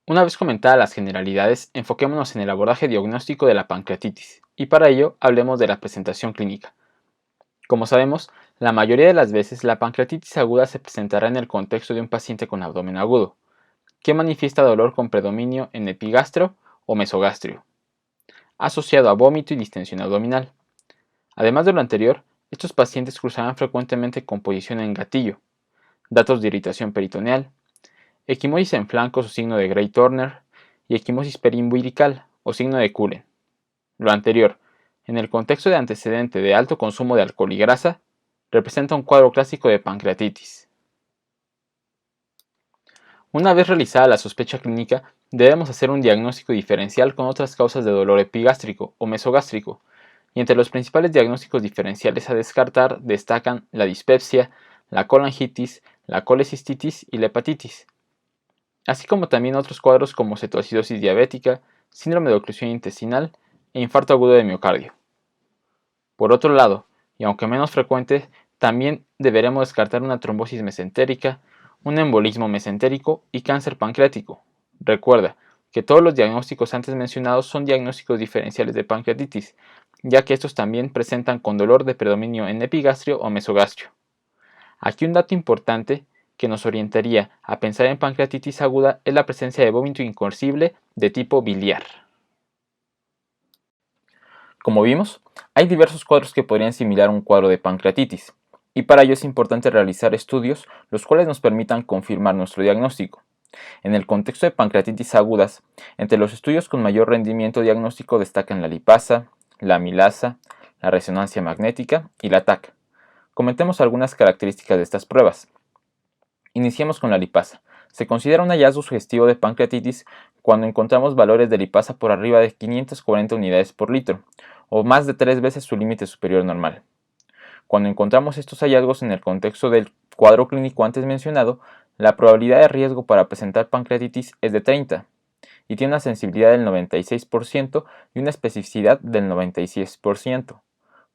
Una vez comentadas las generalidades, enfoquémonos en el abordaje diagnóstico de la pancreatitis, y para ello hablemos de la presentación clínica. Como sabemos, la mayoría de las veces la pancreatitis aguda se presentará en el contexto de un paciente con abdomen agudo, que manifiesta dolor con predominio en epigastro o mesogastrio, asociado a vómito y distensión abdominal. Además de lo anterior, estos pacientes cruzarán frecuentemente con posición en gatillo, datos de irritación peritoneal, equimosis en flancos o signo de Gray-Turner y equimosis periumbilical o signo de Cullen. Lo anterior, en el contexto de antecedente de alto consumo de alcohol y grasa, representa un cuadro clásico de pancreatitis. Una vez realizada la sospecha clínica, debemos hacer un diagnóstico diferencial con otras causas de dolor epigástrico o mesogástrico, y entre los principales diagnósticos diferenciales a descartar destacan la dispepsia, la colangitis, la colecistitis y la hepatitis, así como también otros cuadros como cetoacidosis diabética, síndrome de oclusión intestinal e infarto agudo de miocardio. Por otro lado, y aunque menos frecuente, también deberemos descartar una trombosis mesentérica, un embolismo mesentérico y cáncer pancreático. Recuerda que todos los diagnósticos antes mencionados son diagnósticos diferenciales de pancreatitis, ya que estos también presentan con dolor de predominio en epigastrio o mesogastrio. Aquí un dato importante que nos orientaría a pensar en pancreatitis aguda es la presencia de vómito incoercible de tipo biliar. Como vimos, hay diversos cuadros que podrían similar a un cuadro de pancreatitis, y para ello es importante realizar estudios los cuales nos permitan confirmar nuestro diagnóstico. En el contexto de pancreatitis agudas, entre los estudios con mayor rendimiento diagnóstico destacan la lipasa, la amilasa, la resonancia magnética y la TAC. Comentemos algunas características de estas pruebas. Iniciemos con la lipasa. Se considera un hallazgo sugestivo de pancreatitis cuando encontramos valores de lipasa por arriba de 540 unidades por litro, o más de 3 veces su límite superior normal. Cuando encontramos estos hallazgos en el contexto del cuadro clínico antes mencionado, la probabilidad de riesgo para presentar pancreatitis es de 30 y tiene una sensibilidad del 96% y una especificidad del 96%.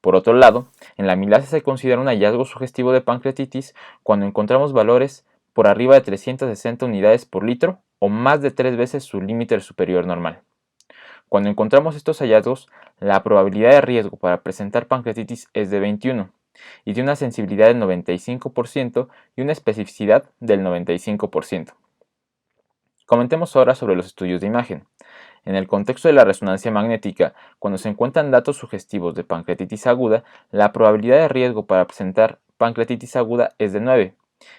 Por otro lado, en la amilasa se considera un hallazgo sugestivo de pancreatitis cuando encontramos valores por arriba de 360 unidades por litro o más de 3 veces su límite superior normal. Cuando encontramos estos hallazgos, la probabilidad de riesgo para presentar pancreatitis es de 21 y tiene una sensibilidad del 95% y una especificidad del 95%. Comentemos ahora sobre los estudios de imagen. En el contexto de la resonancia magnética, cuando se encuentran datos sugestivos de pancreatitis aguda, la probabilidad de riesgo para presentar pancreatitis aguda es de 9,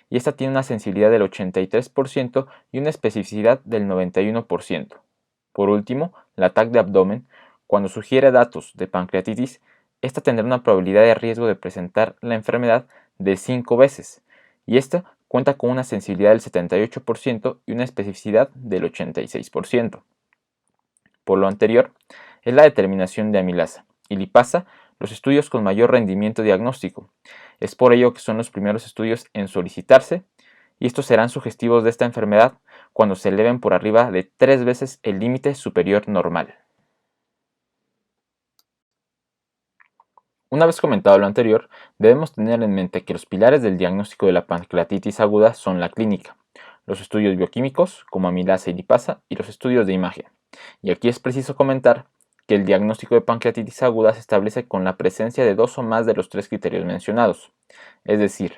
y esta tiene una sensibilidad del 83% y una especificidad del 91%. Por último, la TAC de abdomen, cuando sugiere datos de pancreatitis, esta tendrá una probabilidad de riesgo de presentar la enfermedad de 5 veces, y esta cuenta con una sensibilidad del 78% y una especificidad del 86%. Por lo anterior, es la determinación de amilasa y lipasa los estudios con mayor rendimiento diagnóstico. Es por ello que son los primeros estudios en solicitarse y estos serán sugestivos de esta enfermedad cuando se eleven por arriba de 3 veces el límite superior normal. Una vez comentado lo anterior, debemos tener en mente que los pilares del diagnóstico de la pancreatitis aguda son la clínica, los estudios bioquímicos como amilasa y lipasa y los estudios de imagen. Y aquí es preciso comentar que el diagnóstico de pancreatitis aguda se establece con la presencia de 2 o más de los 3 criterios mencionados, es decir,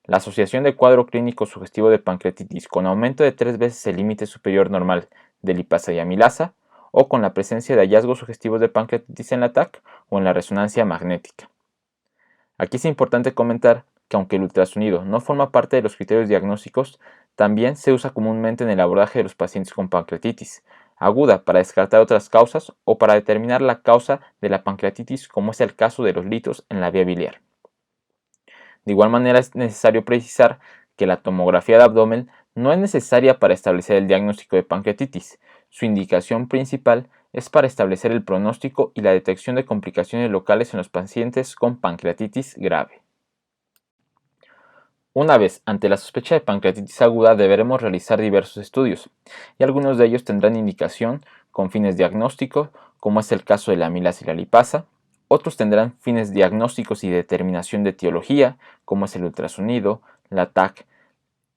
la asociación de cuadro clínico sugestivo de pancreatitis con aumento de 3 veces el límite superior normal de lipasa y amilasa, o con la presencia de hallazgos sugestivos de pancreatitis en la TAC o en la resonancia magnética. Aquí es importante comentar que aunque el ultrasonido no forma parte de los criterios diagnósticos, también se usa comúnmente en el abordaje de los pacientes con pancreatitis aguda para descartar otras causas o para determinar la causa de la pancreatitis, como es el caso de los litos en la vía biliar. De igual manera es necesario precisar que la tomografía de abdomen no es necesaria para establecer el diagnóstico de pancreatitis. Su indicación principal es para establecer el pronóstico y la detección de complicaciones locales en los pacientes con pancreatitis grave. Una vez ante la sospecha de pancreatitis aguda deberemos realizar diversos estudios, y algunos de ellos tendrán indicación con fines diagnósticos, como es el caso de la amilasa y la lipasa. Otros tendrán fines diagnósticos y determinación de etiología, como es el ultrasonido, la TAC,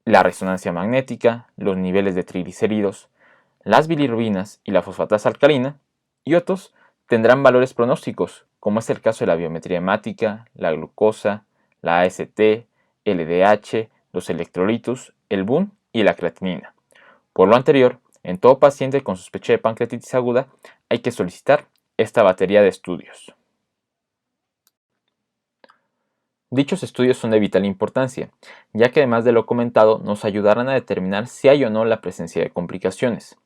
la resonancia magnética, los niveles de triglicéridos, las bilirrubinas y la fosfatasa alcalina, y otros tendrán valores pronósticos, como es el caso de la biometría hemática, la glucosa, la AST, LDH, los electrolitos, el BUN y la creatinina. Por lo anterior, en todo paciente con sospecha de pancreatitis aguda hay que solicitar esta batería de estudios. Dichos estudios son de vital importancia, ya que además de lo comentado nos ayudarán a determinar si hay o no la presencia de complicaciones,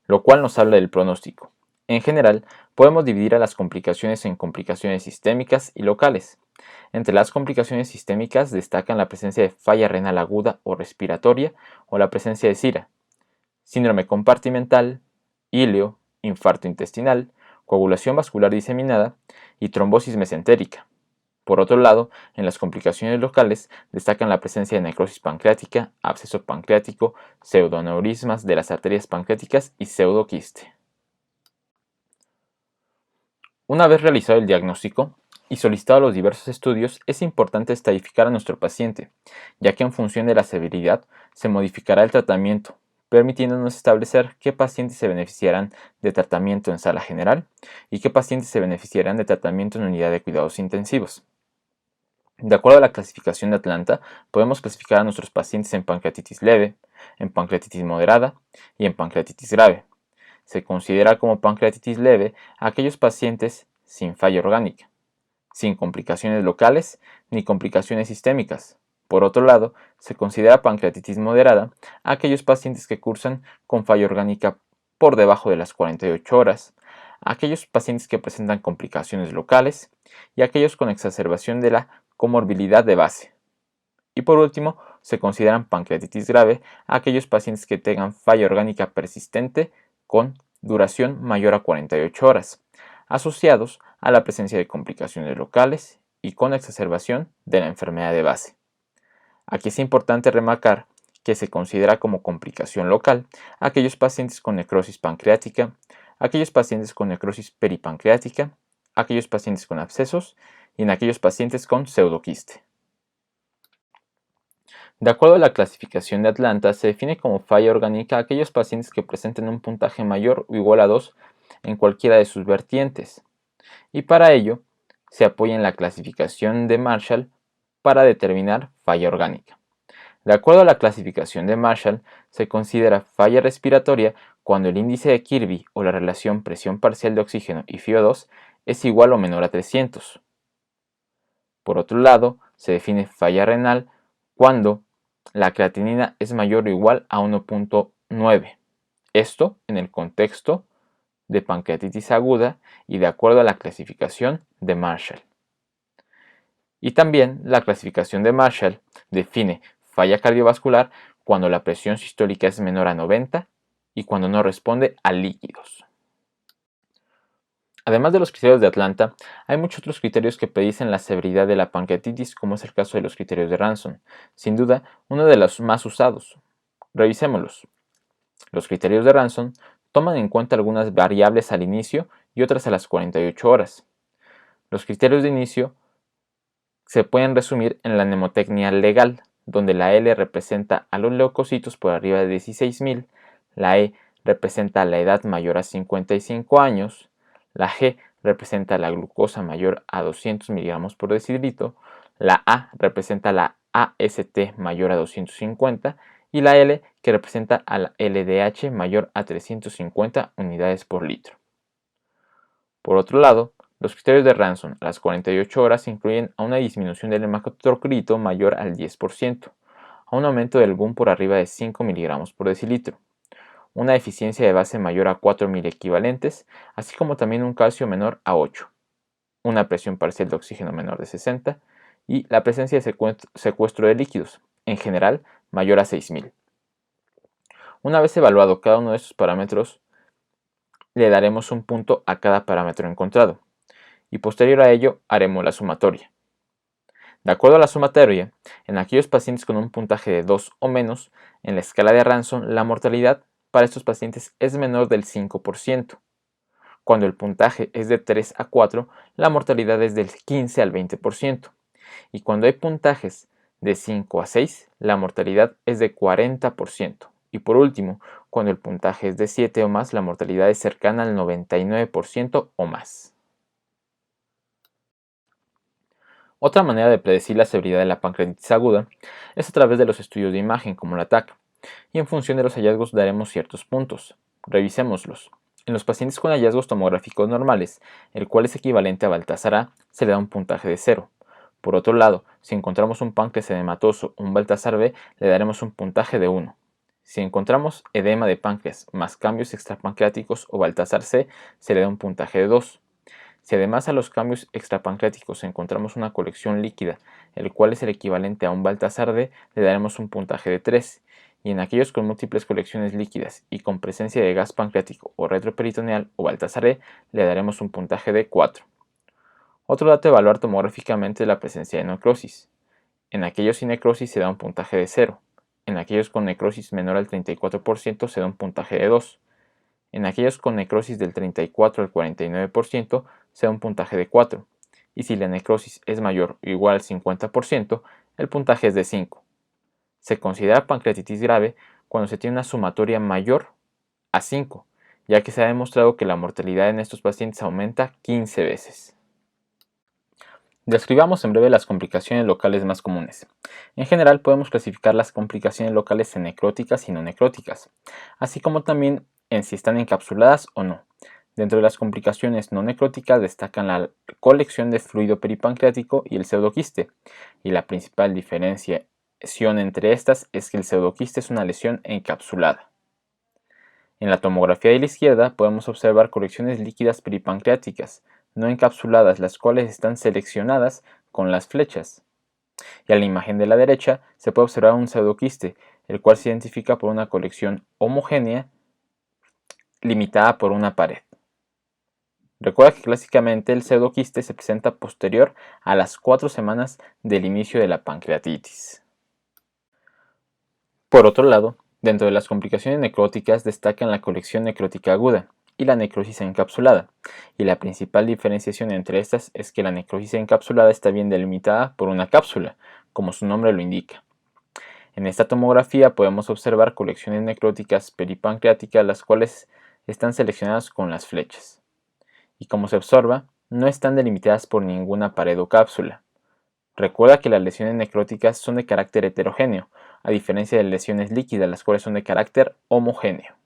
lo cual nos habla del pronóstico. En general, podemos dividir a las complicaciones en complicaciones sistémicas y locales. Entre las complicaciones sistémicas destacan la presencia de falla renal aguda o respiratoria o la presencia de SIRA, síndrome compartimental, íleo, infarto intestinal, coagulación vascular diseminada y trombosis mesentérica. Por otro lado, en las complicaciones locales destacan la presencia de necrosis pancreática, absceso pancreático, pseudoaneurismas de las arterias pancreáticas y pseudoquiste. Una vez realizado el diagnóstico y solicitado los diversos estudios, es importante estadificar a nuestro paciente, ya que en función de la severidad se modificará el tratamiento, permitiéndonos establecer qué pacientes se beneficiarán de tratamiento en sala general y qué pacientes se beneficiarán de tratamiento en unidad de cuidados intensivos. De acuerdo a la clasificación de Atlanta, podemos clasificar a nuestros pacientes en pancreatitis leve, en pancreatitis moderada y en pancreatitis grave. Se considera como pancreatitis leve a aquellos pacientes sin falla orgánica, sin complicaciones locales ni complicaciones sistémicas. Por otro lado, se considera pancreatitis moderada a aquellos pacientes que cursan con falla orgánica por debajo de las 48 horas, a aquellos pacientes que presentan complicaciones locales y a aquellos con exacerbación de la comorbilidad de base. Y por último, se consideran pancreatitis grave a aquellos pacientes que tengan falla orgánica persistente con duración mayor a 48 horas, asociados a la presencia de complicaciones locales y con exacerbación de la enfermedad de base. Aquí es importante remarcar que se considera como complicación local a aquellos pacientes con necrosis pancreática, aquellos pacientes con necrosis peripancreática, aquellos pacientes con abscesos y en aquellos pacientes con pseudoquiste. De acuerdo a la clasificación de Atlanta, se define como falla orgánica a aquellos pacientes que presenten un puntaje mayor o igual a 2 en cualquiera de sus vertientes, y para ello se apoya en la clasificación de Marshall para determinar falla orgánica. De acuerdo a la clasificación de Marshall, se considera falla respiratoria cuando el índice de Kirby o la relación presión parcial de oxígeno y FiO2 es igual o menor a 300. Por otro lado, se define falla renal cuando la creatinina es mayor o igual a 1.9. Esto en el contexto de pancreatitis aguda y de acuerdo a la clasificación de Marshall. Y también la clasificación de Marshall define falla cardiovascular cuando la presión sistólica es menor a 90 y cuando no responde a líquidos. Además de los criterios de Atlanta, hay muchos otros criterios que predicen la severidad de la pancreatitis, como es el caso de los criterios de Ranson, sin duda uno de los más usados. Revisémoslos. Los criterios de Ranson toman en cuenta algunas variables al inicio y otras a las 48 horas. Los criterios de inicio se pueden resumir en la mnemotecnia legal, donde la L representa a los leucocitos por arriba de 16.000, la E representa la edad mayor a 55 años, la G representa la glucosa mayor a 200 miligramos por decilitro, la A representa la AST mayor a 250 y la L que representa a la LDH mayor a 350 unidades por litro. Por otro lado, los criterios de Ranson a las 48 horas incluyen a una disminución del hematocrito mayor al 10%, a un aumento del BUN por arriba de 5 miligramos por decilitro, una eficiencia de base mayor a 4.000 equivalentes, así como también un calcio menor a 8, una presión parcial de oxígeno menor de 60 y la presencia de secuestro de líquidos, en general mayor a 6.000. Una vez evaluado cada uno de estos parámetros, le daremos un punto a cada parámetro encontrado y posterior a ello haremos la sumatoria. De acuerdo a la sumatoria, en aquellos pacientes con un puntaje de 2 o menos, en la escala de Ranson, la mortalidad para estos pacientes es menor del 5%. Cuando el puntaje es de 3 a 4, la mortalidad es del 15 al 20%. Y cuando hay puntajes de 5 a 6, la mortalidad es de 40%. Y por último, cuando el puntaje es de 7 o más, la mortalidad es cercana al 99% o más. Otra manera de predecir la severidad de la pancreatitis aguda es a través de los estudios de imagen como la TAC, y en función de los hallazgos daremos ciertos puntos. Revisémoslos. En los pacientes con hallazgos tomográficos normales, el cual es equivalente a Baltasar A, se le da un puntaje de 0. Por otro lado, si encontramos un páncreas edematoso o un Baltasar B, le daremos un puntaje de 1. Si encontramos edema de páncreas más cambios extrapancreáticos o Baltasar C, se le da un puntaje de 2. Si además a los cambios extrapancreáticos encontramos una colección líquida, el cual es el equivalente a un Baltasar D, le daremos un puntaje de 3, y en aquellos con múltiples colecciones líquidas y con presencia de gas pancreático o retroperitoneal o Baltasar E, le daremos un puntaje de 4. Otro dato a evaluar tomográficamente es la presencia de necrosis. En aquellos sin necrosis se da un puntaje de 0. En aquellos con necrosis menor al 34% se da un puntaje de 2. En aquellos con necrosis del 34 al 49% se da un puntaje de 4. Y si la necrosis es mayor o igual al 50%, el puntaje es de 5. Se considera pancreatitis grave cuando se tiene una sumatoria mayor a 5, ya que se ha demostrado que la mortalidad en estos pacientes aumenta 15 veces. Describamos en breve las complicaciones locales más comunes. En general podemos clasificar las complicaciones locales en necróticas y no necróticas, así como también en si están encapsuladas o no. Dentro de las complicaciones no necróticas destacan la colección de fluido peripancreático y el pseudoquiste, y la principal diferenciación entre estas es que el pseudoquiste es una lesión encapsulada. En la tomografía de la izquierda podemos observar colecciones líquidas peripancreáticas, no encapsuladas, las cuales están seleccionadas con las flechas. Y a la imagen de la derecha se puede observar un pseudoquiste, el cual se identifica por una colección homogénea limitada por una pared. Recuerda que clásicamente el pseudoquiste se presenta posterior a las 4 semanas del inicio de la pancreatitis. Por otro lado, dentro de las complicaciones necróticas destacan la colección necrótica aguda y la necrosis encapsulada, y la principal diferenciación entre estas es que la necrosis encapsulada está bien delimitada por una cápsula, como su nombre lo indica. En esta tomografía podemos observar colecciones necróticas peripancreáticas, las cuales están seleccionadas con las flechas, y como se observa, no están delimitadas por ninguna pared o cápsula. Recuerda que las lesiones necróticas son de carácter heterogéneo, a diferencia de lesiones líquidas, las cuales son de carácter homogéneo.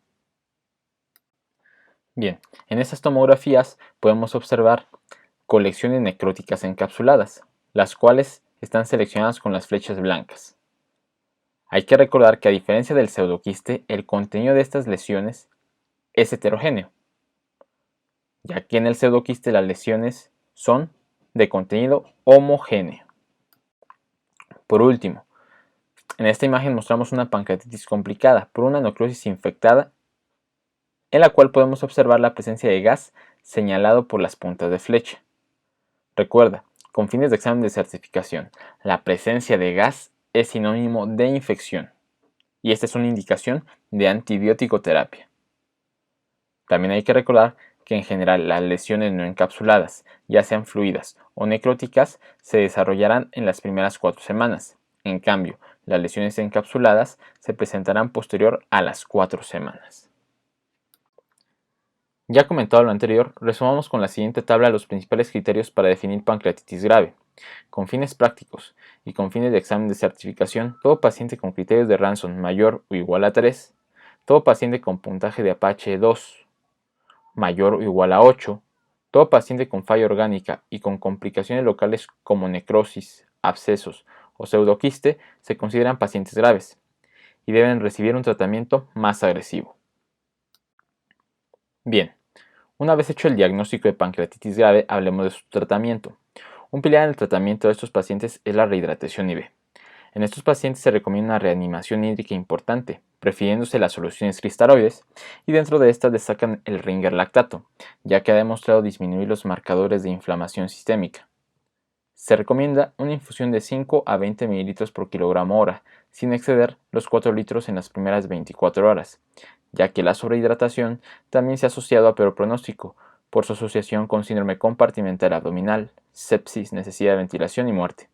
Bien, en estas tomografías podemos observar colecciones necróticas encapsuladas, las cuales están seleccionadas con las flechas blancas. Hay que recordar que a diferencia del pseudoquiste, el contenido de estas lesiones es heterogéneo, ya que en el pseudoquiste las lesiones son de contenido homogéneo. Por último, en esta imagen mostramos una pancreatitis complicada por una necrosis infectada, en la cual podemos observar la presencia de gas señalado por las puntas de flecha. Recuerda, con fines de examen de certificación, la presencia de gas es sinónimo de infección, y esta es una indicación de antibiótico terapia. También hay que recordar que en general las lesiones no encapsuladas, ya sean fluidas o necróticas, se desarrollarán en las primeras 4 semanas. En cambio, las lesiones encapsuladas se presentarán posterior a las 4 semanas. Ya comentado lo anterior, resumamos con la siguiente tabla los principales criterios para definir pancreatitis grave. Con fines prácticos y con fines de examen de certificación, todo paciente con criterios de Ranson mayor o igual a 3, todo paciente con puntaje de Apache 2 mayor o igual a 8, todo paciente con falla orgánica y con complicaciones locales como necrosis, abscesos o pseudoquiste se consideran pacientes graves y deben recibir un tratamiento más agresivo. Bien, una vez hecho el diagnóstico de pancreatitis grave, hablemos de su tratamiento. Un pilar en el tratamiento de estos pacientes es la rehidratación IV. En estos pacientes se recomienda una reanimación hídrica importante, prefiriéndose las soluciones cristaloides, y dentro de estas destacan el Ringer lactato, ya que ha demostrado disminuir los marcadores de inflamación sistémica. Se recomienda una infusión de 5 a 20 ml por kilogramo hora, sin exceder los 4 litros en las primeras 24 horas, ya que la sobrehidratación también se ha asociado a peor pronóstico, por su asociación con síndrome compartimental abdominal, sepsis, necesidad de ventilación y muerte.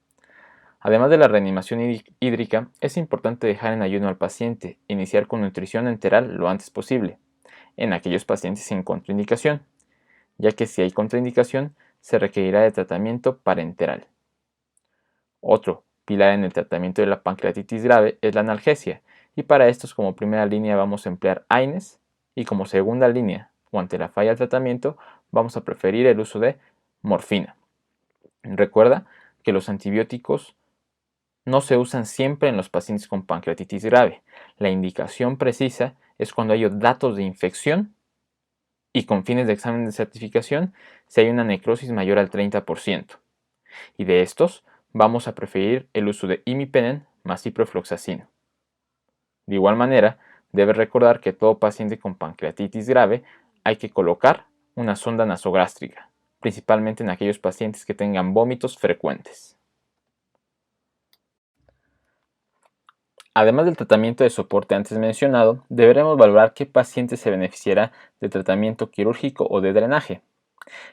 Además de la reanimación hídrica, es importante dejar en ayuno al paciente e iniciar con nutrición enteral lo antes posible, en aquellos pacientes sin contraindicación, ya que si hay contraindicación, se requerirá de tratamiento parenteral. Otro pilar en el tratamiento de la pancreatitis grave es la analgesia, y para estos como primera línea vamos a emplear AINES y como segunda línea o ante la falla del tratamiento vamos a preferir el uso de morfina. Recuerda que los antibióticos no se usan siempre en los pacientes con pancreatitis grave. La indicación precisa es cuando hay datos de infección y con fines de examen de certificación si hay una necrosis mayor al 30%. Y de estos, vamos a preferir el uso de imipenem más ciprofloxacino. De igual manera, debes recordar que todo paciente con pancreatitis grave hay que colocar una sonda nasogástrica, principalmente en aquellos pacientes que tengan vómitos frecuentes. Además del tratamiento de soporte antes mencionado, deberemos valorar qué paciente se beneficiará de tratamiento quirúrgico o de drenaje.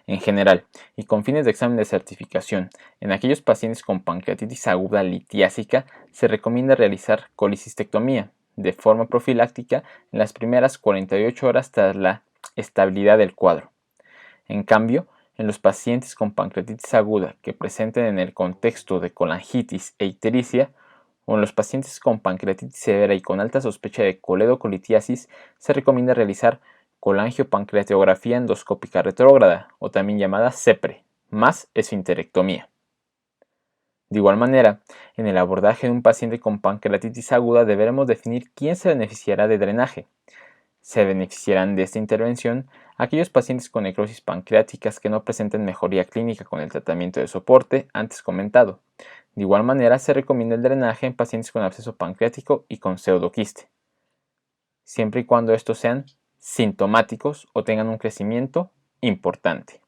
En general, y con fines de examen de certificación, en aquellos pacientes con pancreatitis aguda litiásica se recomienda realizar colicistectomía de forma profiláctica en las primeras 48 horas tras la estabilidad del cuadro. En cambio, en los pacientes con pancreatitis aguda que presenten en el contexto de colangitis e ictericia, o en los pacientes con pancreatitis severa y con alta sospecha de coledocolitiasis, se recomienda realizar colangiopancreatografía endoscópica retrógrada, o también llamada CEPRE, más esfinterectomía. De igual manera, en el abordaje de un paciente con pancreatitis aguda deberemos definir quién se beneficiará de drenaje. Se beneficiarán de esta intervención aquellos pacientes con necrosis pancreáticas que no presenten mejoría clínica con el tratamiento de soporte antes comentado. De igual manera, se recomienda el drenaje en pacientes con absceso pancreático y con pseudoquiste, siempre y cuando estos sean sintomáticos o tengan un crecimiento importante.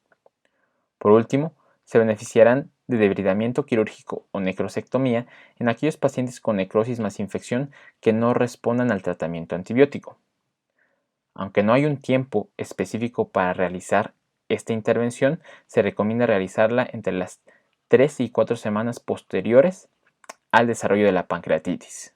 Por último, se beneficiarán de debridamiento quirúrgico o necrosectomía en aquellos pacientes con necrosis más infección que no respondan al tratamiento antibiótico. Aunque no hay un tiempo específico para realizar esta intervención, se recomienda realizarla entre las 3 y 4 semanas posteriores al desarrollo de la pancreatitis.